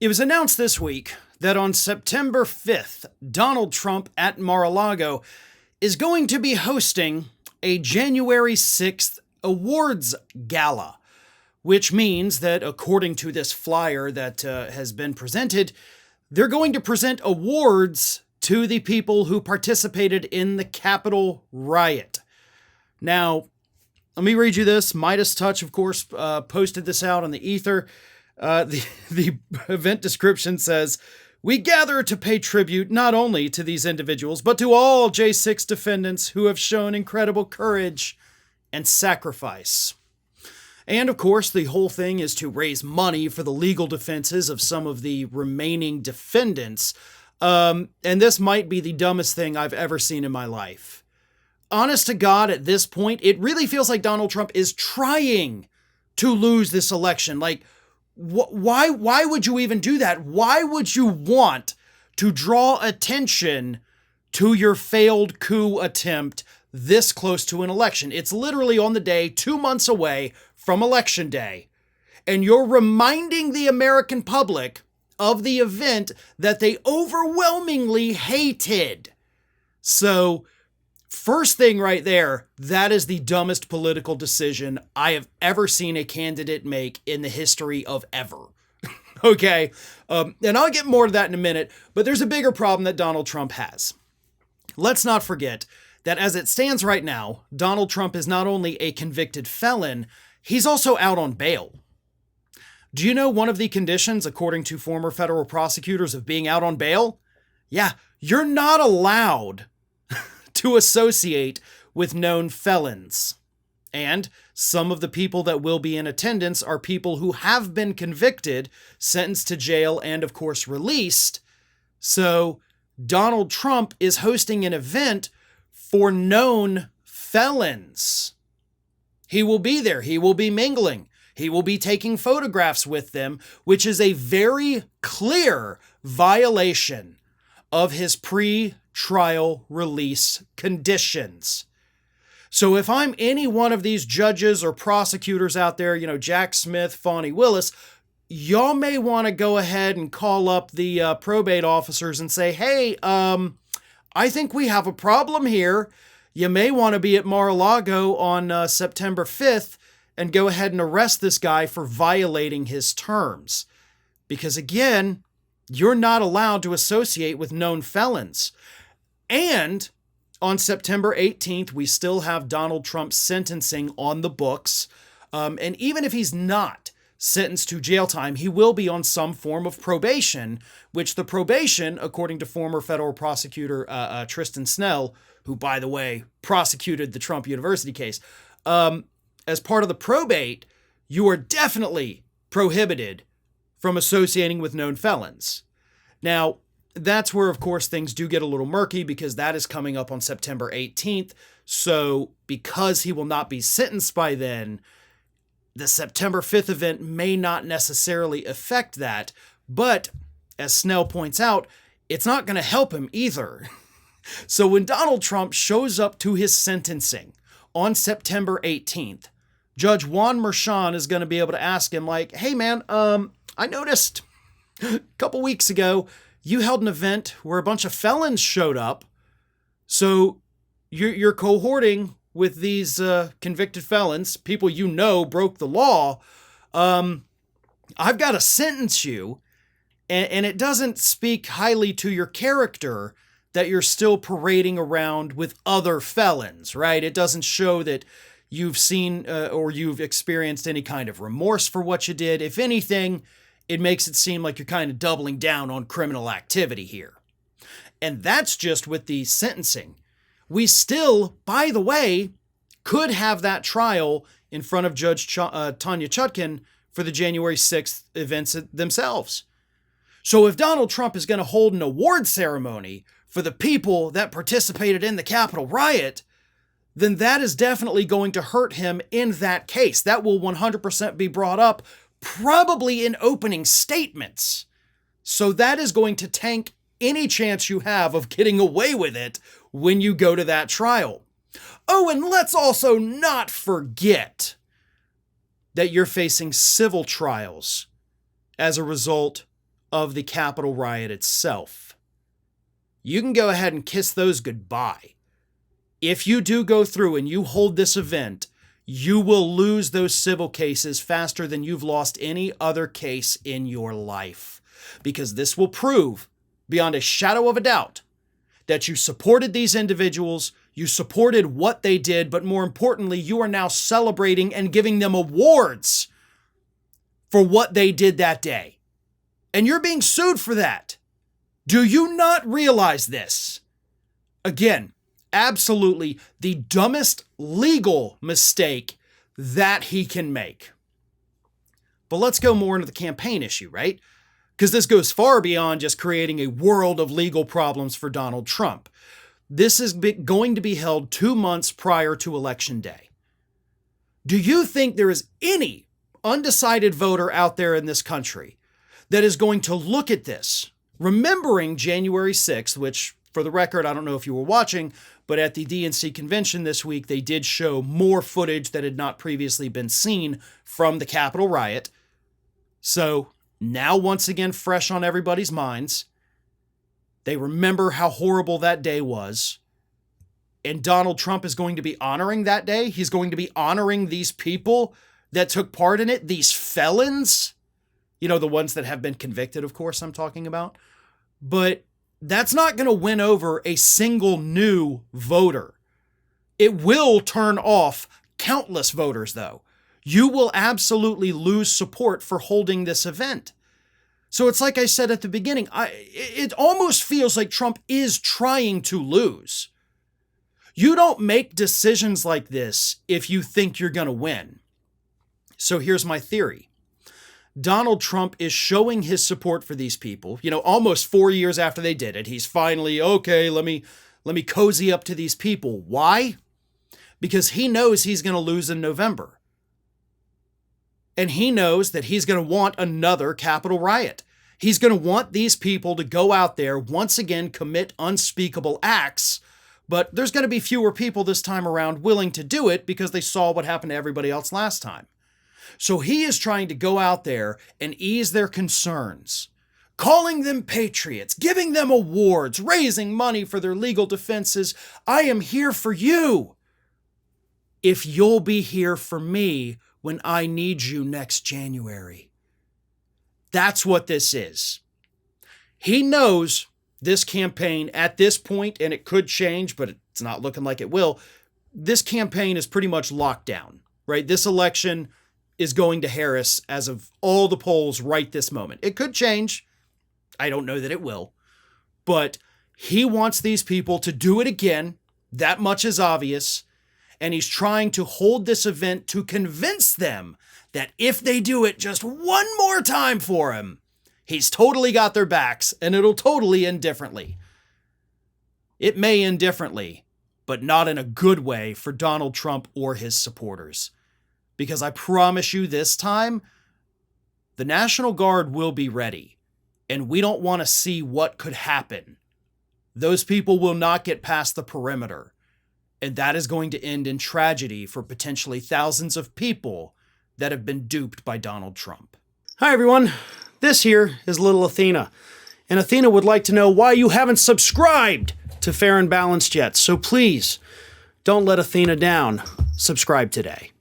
It was announced this week that on September 5th, Donald Trump at Mar-a-Lago is going to be hosting a January 6th awards gala, which means that according to this flyer that has been presented, they're going to present awards to the people who participated in the Capitol riot. Now, let me read you this. Midas Touch, of course, posted this out on the ether. The event description says, "We gather to pay tribute not only to these individuals, but to all J6 defendants who have shown incredible courage and sacrifice." And of course, the whole thing is to raise money for the legal defenses of some of the remaining defendants. And this might be the dumbest thing I've ever seen in my life. Honest to God, at this point, it really feels like Donald Trump is trying to lose this election. Like, why would you even do that? Why would you want to draw attention to your failed coup attempt this close to an election? It's literally on the day, 2 months away from Election Day. And you're reminding the American public of the event that they overwhelmingly hated. So, first thing right there, that is the dumbest political decision I have ever seen a candidate make in the history of ever. Okay? And I'll get more to that in a minute, but there's a bigger problem that Donald Trump has. Let's not forget that as it stands right now, Donald Trump is not only a convicted felon, he's also out on bail. Do you know one of the conditions, according to former federal prosecutors, of being out on bail? Yeah, you're not allowed to associate with known felons. And some of the people that will be in attendance are people who have been convicted, sentenced to jail, and of course released. So Donald Trump is hosting an event for known felons. He will be there. He will be mingling. He will be taking photographs with them, which is a very clear violation of his pre-trial release conditions. So if I'm any one of these judges or prosecutors out there, Jack Smith, Fani Willis, y'all may want to go ahead and call up the probate officers and say, hey, I think we have a problem here. You may want to be at Mar-a-Lago on September 5th and go ahead and arrest this guy for violating his terms. Because again, you're not allowed to associate with known felons. And on September 18th, we still have Donald Trump's sentencing on the books. And even if he's not sentenced to jail time, he will be on some form of probation, which the probation, according to former federal prosecutor Tristan Snell, who, by the way, prosecuted the Trump University case, as part of the probate, you are definitely prohibited from associating with known felons. Now, that's where, of course, things do get a little murky because that is coming up on September 18th. So because he will not be sentenced by then, the September 5th event may not necessarily affect that. But as Snell points out, it's not going to help him either. So when Donald Trump shows up to his sentencing on September 18th, Judge Juan Merchan is going to be able to ask him like, hey man, I noticed a couple weeks ago you held an event where a bunch of felons showed up. So you're cohorting with these convicted felons, people broke the law. I've got to sentence you. And it doesn't speak highly to your character that you're still parading around with other felons, right? It doesn't show that you've seen or you've experienced any kind of remorse for what you did. If anything, it makes it seem like you're kind of doubling down on criminal activity here. And that's just with the sentencing. We still, by the way, could have that trial in front of Judge Tanya Chutkan for the January 6th events themselves. So if Donald Trump is going to hold an award ceremony for the people that participated in the Capitol riot, then that is definitely going to hurt him in that case. That will 100% be brought up, probably in opening statements. So that is going to tank any chance you have of getting away with it when you go to that trial. Oh, and let's also not forget that you're facing civil trials as a result of the Capitol riot itself. You can go ahead and kiss those goodbye. If you do go through and you hold this event, you will lose those civil cases faster than you've lost any other case in your life. Because this will prove, beyond a shadow of a doubt, that you supported these individuals, you supported what they did, but more importantly, you are now celebrating and giving them awards for what they did that day. And you're being sued for that. Do you not realize this? Again, absolutely the dumbest legal mistake that he can make. But let's go more into the campaign issue, right? Because this goes far beyond just creating a world of legal problems for Donald Trump. This is going to be held 2 months prior to Election Day. Do you think there is any undecided voter out there in this country that is going to look at this, remembering January 6th, which, for the record, I don't know if you were watching, but at the DNC convention this week, they did show more footage that had not previously been seen from the Capitol riot. So now, once again, fresh on everybody's minds, they remember how horrible that day was. And Donald Trump is going to be honoring that day. He's going to be honoring these people that took part in it, these felons. You know, the ones that have been convicted, of course, I'm talking about. But that's not going to win over a single new voter. It will turn off countless voters, though. You will absolutely lose support for holding this event. So it's like I said at the beginning, it almost feels like Trump is trying to lose. You don't make decisions like this if you think you're going to win. So here's my theory. Donald Trump is showing his support for these people. You know, almost 4 years after they did it, he's finally, okay, let me cozy up to these people. Why? Because he knows he's going to lose in November. And he knows that he's going to want another Capitol riot. He's going to want these people to go out there, once again, commit unspeakable acts. But there's going to be fewer people this time around willing to do it because they saw what happened to everybody else last time. So he is trying to go out there and ease their concerns, calling them patriots, giving them awards, raising money for their legal defenses. I am here for you if you'll be here for me when I need you next January. That's what this is. He knows this campaign at this point, and it could change, but it's not looking like it will. This campaign is pretty much locked down, right? This election is going to Harris as of all the polls right this moment. It could change. I don't know that it will. But he wants these people to do it again. That much is obvious. And he's trying to hold this event to convince them that if they do it just one more time for him, he's totally got their backs and it'll totally end differently. It may end differently, but not in a good way for Donald Trump or his supporters. Because I promise you this time, the National Guard will be ready. And we don't want to see what could happen. Those people will not get past the perimeter. And that is going to end in tragedy for potentially thousands of people that have been duped by Donald Trump. Hi, everyone. This here is little Athena. And Athena would like to know why you haven't subscribed to Fair and Balanced yet. So please, don't let Athena down. Subscribe today.